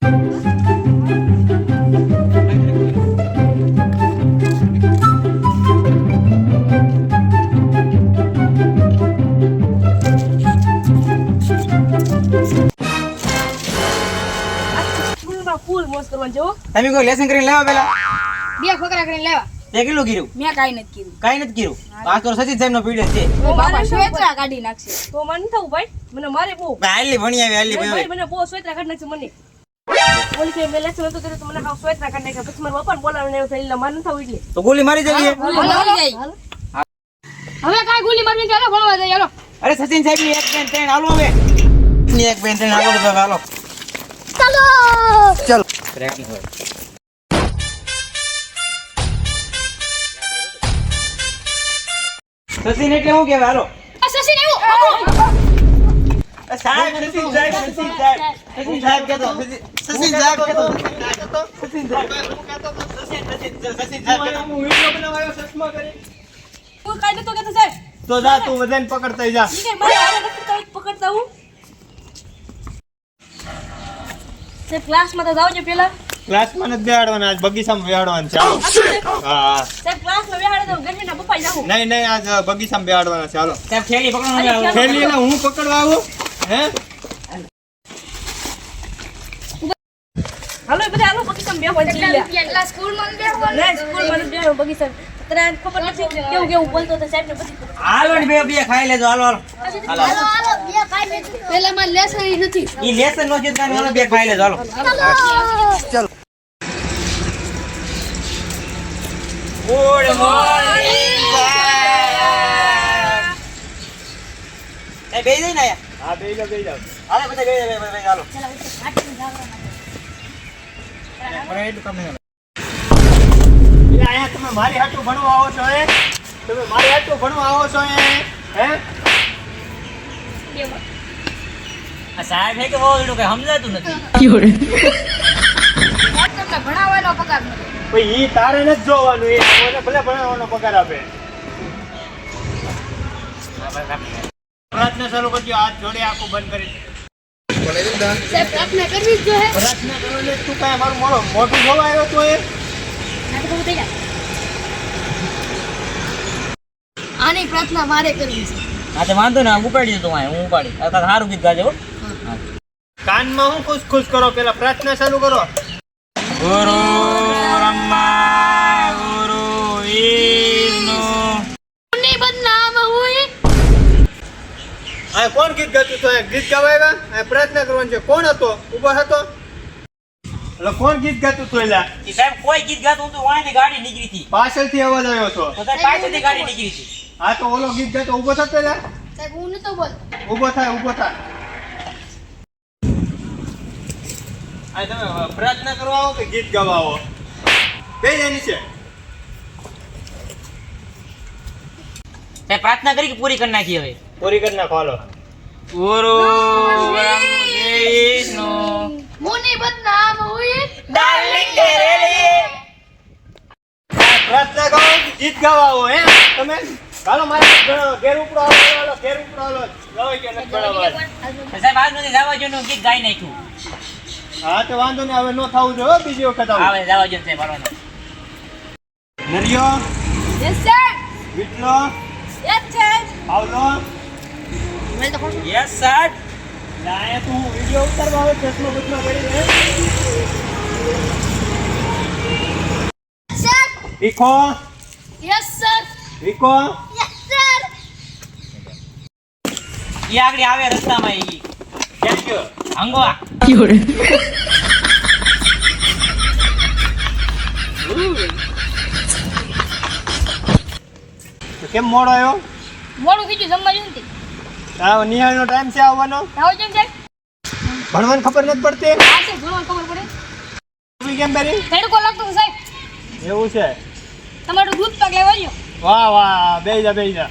ફૂલ મોજ કરવાનું જો તમે કોઈ લેસન કરીને લેવા પેલા બે ફકરા કરીને લેવા તે કેટલું કીધું મેં કાઈ નથી કીધું કાઈ નથી કીધું આ તો સચિન સાહેબ નો પીડ્યો છે તો બાપા સ્વેતરા કાઢી નાખશે તો મને થવું ભાઈ મને મારે બહુ હાલી ભણી આવી હાલી ભાઈ મને બહુ સ્વેતરા કાઢી નાખશે મને બોલી કે મેં લેસન તો કર્યું તો મને હાવ સ્વેતરા કાઢી નાખ્યા પછી મારા પપ્પાને બોલાવીને એવું થઈને મારે ન થવું એટલે તો ગોલી મારી જઈએ હવે કાઈ ગોલી મારવી ચાલો ભણવા જઈએ હાલો અરે સચિન સાહેબ ની એક બેન ત્રણ હાલો હવે ની એક બેન ત્રણ હાલો તો હાલો ચાલો ચલો પ્રેક્ટિસ હોય સચિન એટલે હું કહેવાય હાલો સચિન એવું સાહેબ સચિન સાહેબ કહેતો સચિન સાહેબ કહેતો સચિન સાહેબ હું વિડિયો બનાવ્યો ચશ્મા કરી હું કાઈ નતો કહેતો સાહેબ તો જા તું વજન પકડતા જા ઠીક છે મારે આને પકડતા હું સે ક્લાસમાં તો જાવજો પેલા ક્લાસમાં નથી બેહાડવાના આજ બગીચામાં બેહાડવાના છે હાલો હા સાહેબ ક્લાસમાં બેહાડે તો ગરમીના બફાઈ જાવ નહીં આજ બગીચામાં બેહાડવાના છે હાલો સાહેબ થેલી પકડવાનું થેલીને હું પકડવા આવું હે હાલો બધા હાલો બગીચામાં બેહવા જઈએ કેટલા સ્કૂલમાં બેહવા ના સ્કૂલમાં બેહવા બગીચામાં તને ખબર નથી કેવું બોલતો તો સાહેબ ને પછી હાલો ને બે ખાઈ લેજો હાલો હાલો બે ખાઈ લેજો પેલા માં લેસન નથી ઈ લેસન નો ચિંતા હાલો બે ખાઈ લેજો હાલો ચલો ગુડ મોર્નિંગ એ બેઈ જઈ ને હા બેઈ જાવ હાલે બધા બેઈ હાલો ચલો આટલું જાવરા પ્રાઇડ કમે આયા તમે મારી હાટુ ભણવા આવો છો તમે મારી હાટુ ભણવા આવો છો હે આ સાહેબ હે કે બોલડું કે સમજાતું નથી તમને ભણાવવાનો પગાર મળે ભાઈ ઈ તારે નથી જોવાનું એ મને ભલે ભણાવવાનો પગાર આપે પ્રાર્થના ચાલુ કરજો હાથ જોડે આખું બંધ કરી સાહેબ પ્રાર્થના કરવી જ જોઈએ પ્રાર્થના કરવાને તું કાંઈ મારું મોઢું જોવા આવ્યો તો એ આની પ્રાર્થના મારે કરવી છે હા તો વાંધો ને ઉપાડી દઉં હું ઉપાડી સારું ગીત ગાજે કાનમાં હું ખુશ કરો પેલા પ્રાર્થના ચાલુ કરો ગુરુ બ્રહ્મા ગુરુ વિષ્ણુ ની બદનામ હોય આ કોણ ગીત ગાતું તો ગીત ગાવાયવા આ પ્રાર્થના કરવાની છે કોણ હતો ઊભો હતો એટલે કોણ ગીત ગાતું તો એલા ઈ સાહેબ કોઈ ગીત ગાતું તો વાંની ગાડી નીકળી હતી પાછળથી અવાજ આવ્યો તો સાહેબ પાછળથી ગાડી નીકળી હતી હા તો ઓલો ગીત ગાતો ઊભો થતો એલા સાહેબ હું નતો બોલ ઊભો થાય આ તમે પ્રાર્થના કરવા આવો કે ગીત ગાવા આવો બે જણી છે તે પ્રાર્થના કરી કે પૂરી કરી નાખી હવે પૂરી કરી નાખો હાલો ગુરુ વિષ્ણુ મુની બદનામ હોય ડાર્લિંગ તેરેલી પ્રાર્થના કરો ગીત ગાવા આવો હે તમે ચાલો મારે ઘેર ઉપડો આવો ઘેર ઉપડો આવો લવાય કે નથી બરાબર સાહેબ આજ નથી જાવા જોનું ગીત ગાઈ નાખ્યું હા તો વાંધો નહીં હવે નો થાવું જોઈએ બીજી વખત આવે જાવા જો સાહેબ હાલો નરિયો યસ સર વિટલો યસ સર આવલો યસ સર ના તું વિડિયો ઉતારવા આવે ચશ્મો બચમાં કરી લે સર વિખો યસ સર વિખો યસ સર ઈ આગળ આવે રસ્તામાં ઈ થેન્ક યુ અંગવા તો કેમ મોડો આવ્યો મોડું કીધું જમવા નથી આ નિહાળનો ટાઈમ છે આવવાનો આવો કેમ છે ભણવાની ખબર નથી પડતી આ છે ભણવાનું ખબર પડે તું કેમ બેરી તડકો લાગતો સાહેબ એવું છે તમારું દૂધ પાકે વાળ્યો વાહ વાહ બેહી જા